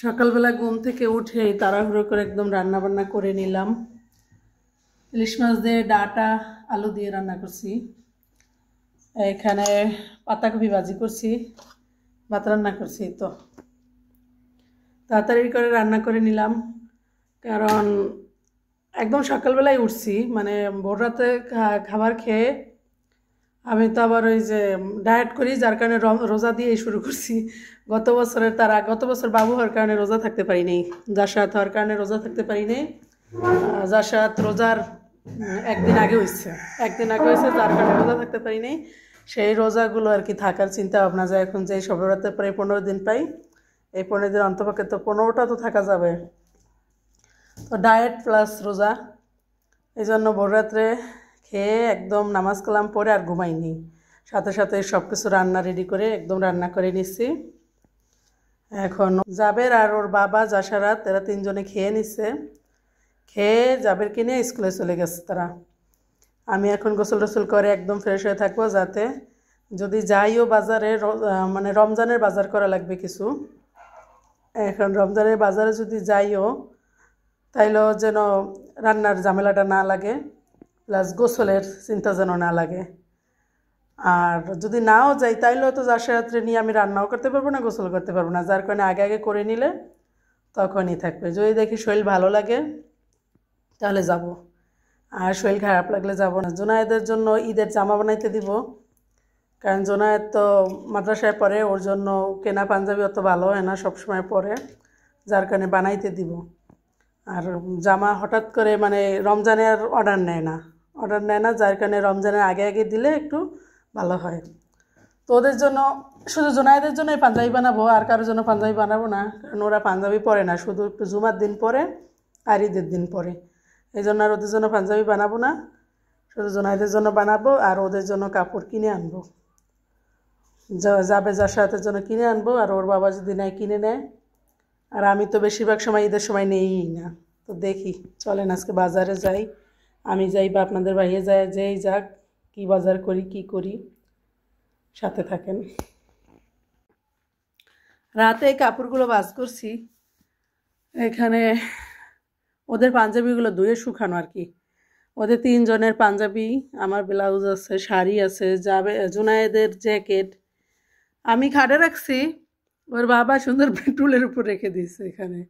সকালবেলা ঘুম থেকে উঠে তাড়াহুড়ো করে একদম রান্না বান্না করে নিলাম। ইলিশ মাছ দিয়ে ডাটা আলু দিয়ে রান্না করছি। এখানে পাতাকপি ভাজি করছি, ভাত রান্না করছি। তো তাড়াতাড়ি করে রান্না করে নিলাম, কারণ একদম সকালবেলায় উঠছি, মানে ভোর রাতে খাবার খেয়ে আমি তো আবার ওই যে ডায়েট করি, যার কারণে রোজা দিয়েই শুরু করছি। গত বছর বাবু হওয়ার কারণে রোজা থাকতে পারি নাই, জাসাত হওয়ার কারণে রোজা থাকতে পারি নাই। জাসাত রোজার একদিন আগে হয়েছে, যার কারণে রোজা থাকতে পারি নাই। সেই রোজাগুলো আর কি থাকার চিন্তা ভাবনা যায় এখন, যে সবে রাতে প্রায় 15 দিন পাই, এই 15 দিন অন্তপক্ষে তো 15টা তো থাকা যাবে। তো ডায়েট প্লাস রোজা, এই জন্য ভোর রাত্রে খেয়ে একদম নামাজ কালাম পরে আর ঘুমাইনি, সাথে সাথে সব কিছু রান্না রেডি করে একদম রান্না করে নিচ্ছি। এখন জাবের আর ওর বাবা জাসারাত এরা তিনজনে খেয়ে নিচ্ছে, খেয়ে জাবেরকে নিয়ে স্কুলে চলে গেছে তারা। আমি এখন গোসল টোসল করে একদম ফ্রেশ হয়ে থাকবো, যাতে যদি যাইও বাজারে, মানে রমজানের বাজার করা লাগবে কিছু। এখন রমজানের বাজারে যদি যাইও, তাইলেও যেন রান্নার ঝামেলাটা না লাগে, প্লাস গোসলের চিন্তা যেন না লাগে। আর যদি নাও যাই তাইলেও তো জাসারাত্রে নিয়ে আমি রান্নাও করতে পারবো না, গোসল করতে পারবো না, যার কারণে আগে আগে করে নিলে তখনই থাকবে। যদি দেখি শরীর ভালো লাগে তাহলে যাব, আর শরীর খারাপ লাগলে যাব না। জোনায়েদের জন্য ঈদের জামা বানাইতে দিব, কারণ জোনায়েদ তো মাদ্রাসায় পড়ে, ওর জন্য কেনা পাঞ্জাবি অত ভালো হয় না, সবসময় পরে, যার কারণে বানাইতে দিব। আর জামা হঠাৎ করে মানে রমজানে আর অর্ডার নেয় না, যার কারণে রমজানের আগে আগে দিলে একটু ভালো হয়। তো ওদের জন্য, শুধু জোনায়েদের জন্য পাঞ্জাবি বানাবো, আর কারোর জন্য পাঞ্জাবি বানাবো না, কারণ ওরা পাঞ্জাবি পরে না, শুধু একটু জুমার দিন পরে আর ঈদের দিন পরে। এই জন্য আর ওদের জন্য পাঞ্জাবি বানাবো না, শুধু জোনায়েদের জন্য বানাবো। আর ওদের জন্য কাপড় কিনে আনবো, যাবে জাসারাতের জন্য কিনে আনবো, আর ওর বাবা যদি নেয় কিনে নেয়। আর আমি তো বেশিরভাগ সময় ঈদের সময় নেই না। তো দেখি, চলেন আজকে বাজারে যাই, আমি যাই বা আপনাদের ভাইয়ে যায়, যেই যাক, কি বাজার করি কি করি, সাথে থাকেন। রাতে এই কাপড়গুলো ভাঁজ করছি, এখানে ওদের পাঞ্জাবিগুলো ধুয়ে শুকানো আর কি। ওদের তিনজনের পাঞ্জাবি, আমার ব্লাউজ আছে, শাড়ি আছে, যাবে জুনায়েদের জ্যাকেট আমি খাটে রাখছি, ওর বাবা সুন্দর টুলের উপর রেখে দিছে, এখানে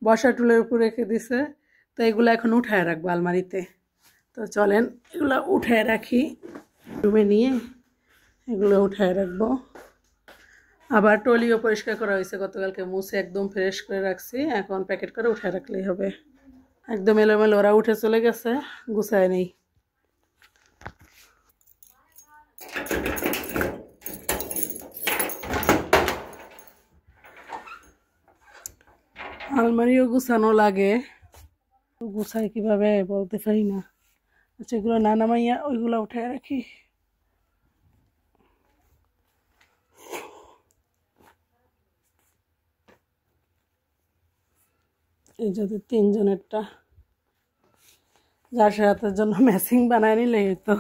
বসা টুলের উপর রেখে দিছে। তো এগুলো এখন উঠায় রাখবো আলমারিতে। তো চলেন এগুলো উঠায় রাখি, রুমে নিয়ে এগুলো উঠায় রাখবো। আবার টলিও পরিষ্কার করা হয়েছে, গতকালকে মুছে একদম ফ্রেশ করে রাখছি, এখন প্যাকেট করে উঠায় রাখলেই হবে। একদম এলোমেলো, ওরা উঠে চলে গেছে, গুছায় নেই। আলমারিও গুছানো লাগে, গুছাই কিভাবে বলতে পারি না। আচ্ছা, এগুলো না নামাইয়া ওইগুলো উঠায় রাখি। এই যদি তিনজনেরটা জাসারাতের জন্য ম্যাচিং বানায় নিলে তো।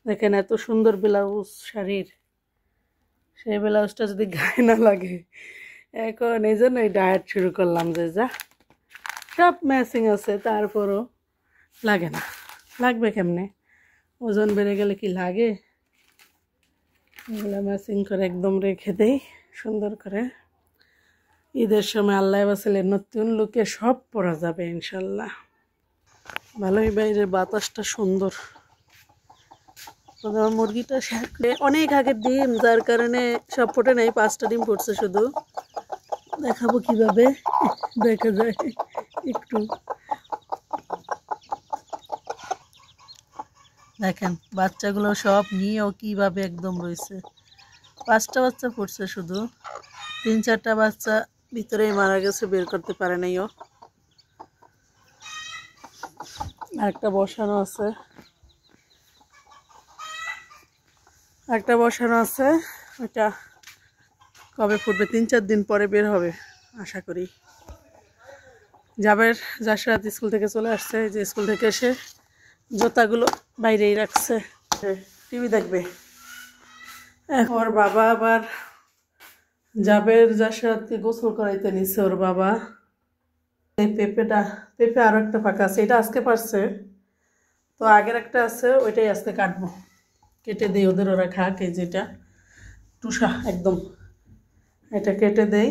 দেখেন এত সুন্দর ব্লাউজ শাড়ির, সেই ব্লাউজটা যদি গায়ে না লাগে। এখন এই জন্যই ডায়েট শুরু করলাম, যে যা সব ম্যাচিং আছে, তারপরও লাগে না। লাগবে কেমনে, ওজন বেড়ে গেলে কি লাগে। এগুলো ম্যাচিং করে একদম রেখে দেই সুন্দর করে। ঈদের সময় আল্লাহ বাসালে নতুন লুকে সব পরা যাবে ইনশাল্লাহ। ভালোই বাইরের বাতাসটা সুন্দর। মুরগিটা অনেক আগের ডিম, যার কারণে সব ফোটে নাই, 5টা ডিম ফুটছে শুধু। দেখাবো কিভাবে দেখা যায় একটু। দেখেন বাচ্চাগুলো সব নিয়েও কিভাবে একদম রয়েছে। 5টা বাচ্চা ফুটছে শুধু, 3-4টা বাচ্চা ভিতরেই মারা গেছে, বের করতে পারে নাই ও। আরেকটা বসানো আছে, ওটা কবে ফুটবে, 3-4 দিন পরে বের হবে আশা করি। জাসারাত স্কুল থেকে চলে আসছে, যে স্কুল থেকে এসে জুতাগুলো বাইরেই রাখছে, টিভি দেখবে। ওর বাবা আবার জাবের যার সাথে গোসল করাইতে নিছে ওর বাবা। এই পেঁপে আরো একটা ফাঁকা আছে, এটা আজকে পারছে, তো আগের একটা আছে ওইটাই আজকে কাটবো, কেটে দিই ওদের, ওরা খাক। এই যেটা টুসা একদম, এটা কেটে দেই,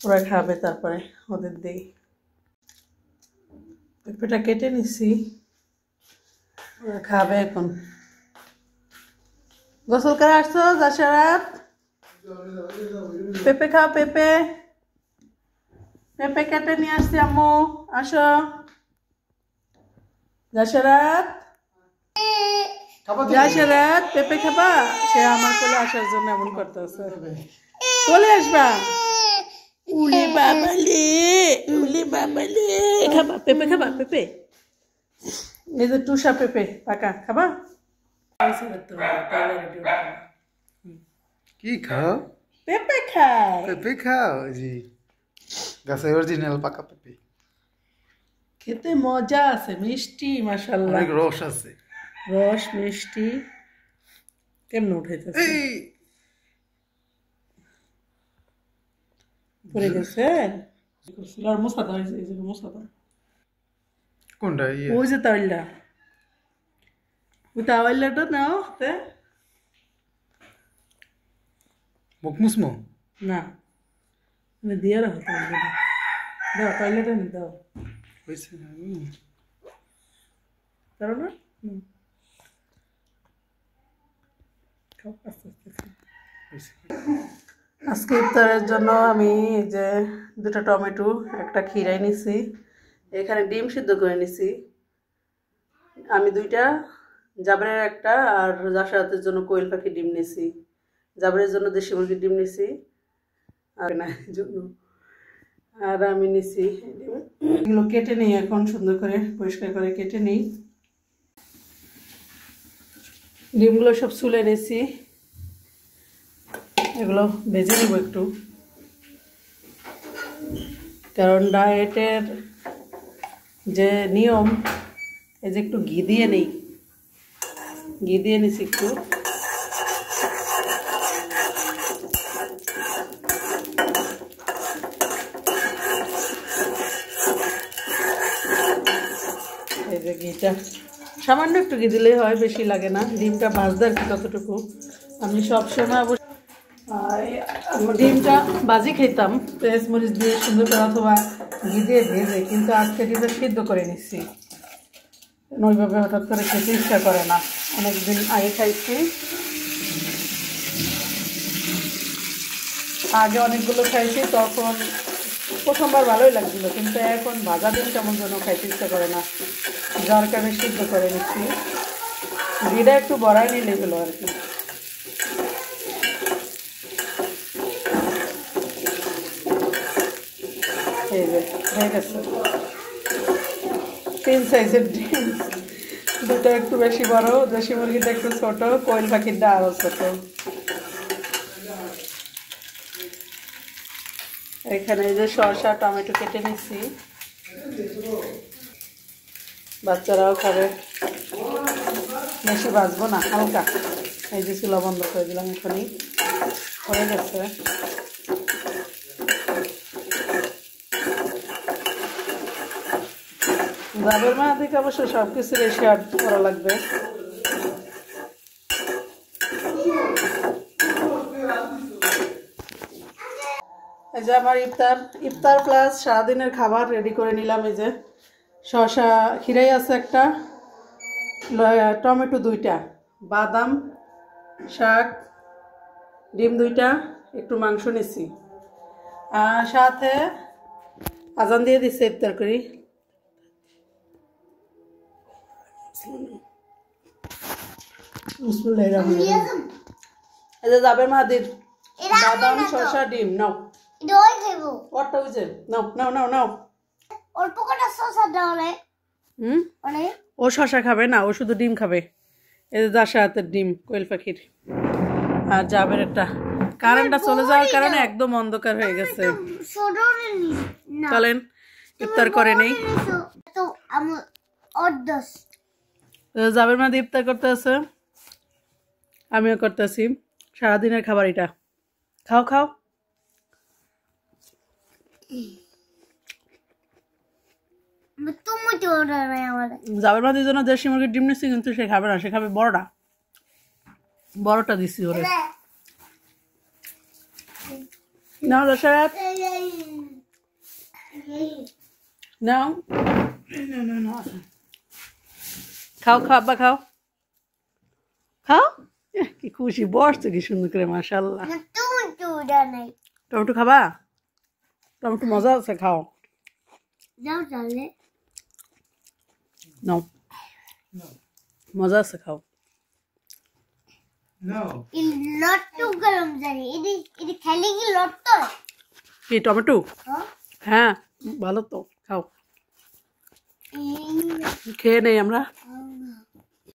ওরা খাবে, তারপরে ওদের দেই। পেঁপেটা কেটে নিছি, ওরা খাবে এখন। গোসল করে আসছো জাশরাত? পেঁপে খাও, পেঁপে পেঁপে কেটে নিয়ে আসছি আম্মু, আসো। জাশরাত, জাশরাত পেঁপে খাবা? সে আমার কোলে আসার জন্য এমন করতেছে। কোলে আসবা? উলি বাবালে, উলি বাবালে, খাবা পেঁপে, খাবা পেঁপে? এই যে টুসা পেঁপে পাকা, খাবা? কি খাও? পেঁপে খায়। পেঁপে খাও জি, গাছে অরিজিনাল পাকা পেঁপে, খেতে মজা আছে, মিষ্টি, মাশাআল্লাহ, অনেক রস আছে, রস মিষ্টি। কেমন উঠাইতেছে? পড়ে গেছে। আর মোছা দাও, এই যে মোছা দাও। কোনটা? ওই যে তাওয়াইলটা, ওই তাওয়াইলটা নাও তে। মুখ মুসমো না, আমি দিয়ে রাখো তাওয়াইলটা, দাও তাওয়াইলটা নি দাও, হয়েছে না? পারো না? খাও আস্তে আস্তে খাও। হয়েছে। আজকে ইফতারের জন্য আমি এই যে 2টা টমেটো, একটা খিরাই নিছি, এখানে ডিম সিদ্ধ করে নিছি আমি 2টা, জাবরের একটা, আর জাশরাতের জন্য কোয়েল পাখি ডিম নিছি, জাবরের জন্য দেশি মুরগির ডিম নিছি, আর না জন্য, আর আমি নিছি এগুলো। কেটে নিই এখন, সুন্দর করে পরিষ্কার করে কেটে নিই। ডিমগুলো সব ছুলে নিছি, এগুলো ভেজে নিব একটু, কারণ ডায়েটের যে নিয়ম, এই যে একটু ঘি দিয়ে নেই, ঘি দিয়ে নিছি একটু। এই যে ঘিটা সামান্য একটু ঘি দিলেই হয়, বেশি লাগে না, ডিমটা ভাজতে আর কি ততটুকু। আমি সবসময় ডিমটা বাজি খেতাম পেঁয়াজ মরিচ দিয়ে সুন্দর করে, অথবা ঘি দিয়ে ভেজে, কিন্তু আজকে ডিমটা সিদ্ধ করে নিচ্ছি, ওইভাবে হঠাৎ করে খেতে ইচ্ছা করে না। অনেকদিন আগে খাইছি, আগে অনেকগুলো খাইছি, তখন প্রথমবার ভালোই লাগছিল, কিন্তু এখন ভাজা ডিম কেমন যেন খাইতে ইচ্ছা করে না, যার কারণে সিদ্ধ করে নিচ্ছি। ঘিটা একটু বড়াই নিলে হলো আর কি। এই যে হয়ে গেছে 3 সাইজের ডিম, 2টা একটু বেশি বড়, দেশি মুরগিটা একটু ছোট, কোয়েল পাখিটা আরও ছোট। এখানে এই যে শসা টমেটো কেটে নিচ্ছি, বাচ্চারাও খাবে, বেশি ভাজবো না, হালকা। এই যে চুলা বন্ধ করে দিলাম, এখনই হয়ে গেছে। জাবের মা থেকে অবশ্য সব কিছু শেয়ার করা লাগবে। এই যে আমার ইফতার প্লাস সারাদিনের খাবার রেডি করে নিলাম। এই যে শসা খিরাই আছে একটা, টমেটো 2টা, বাদাম, শাক, ডিম 2টা, একটু মাংস নিছি, আর সাথে আজান দিয়ে দিচ্ছে ইফতার করি। এই যে জাবের মাহাদির বাদাম শসা ডিম নাও, ওরটা ওই যে নাও নাও নাও নাও। অল্প কটা শসা দাও রে। ও শসা খাবে না, ও শুধু ডিম খাবে। এই যে জাশরাতের ডিম কোয়েল পাখির, আর জাবের একটা। কারেন্টটা চলে যাওয়ার কারণে একদম অন্ধকার হয়ে গেছে। চলেন ইফতার করে নেই। জাবের মাঝে ইফতার করতে আছে, আমিও করতেছি। সারাদিনের খাবার এটা, খাও খাও তুমি তো ওটা নাই আমাদের জাবের ভাতির জন্য দেশি মুরগির ডিম নিচ্ছি, কিন্তু সে খাবে না, সে খাবে বড়টা। বড়টা দিচ্ছি ওরে। নাও দশরথ নাও, খাও খাও আব্বা খাও খাও। কি খুশি, বসছে কি সুন্দর করে, মাশাআল্লাহ। তুমি তো ওটা নাই টমেটো খাবা? টমেটো মজা আছে, খাও। যাও তাহলে নাও, মজা আছে, খাও। No. এই লট্টু গরম জানি এদি খেলে কি লট্টু কি টমেটো? হ্যাঁ হ্যাঁ ভালো তো, খাও। খেয়ে নেই আমরা।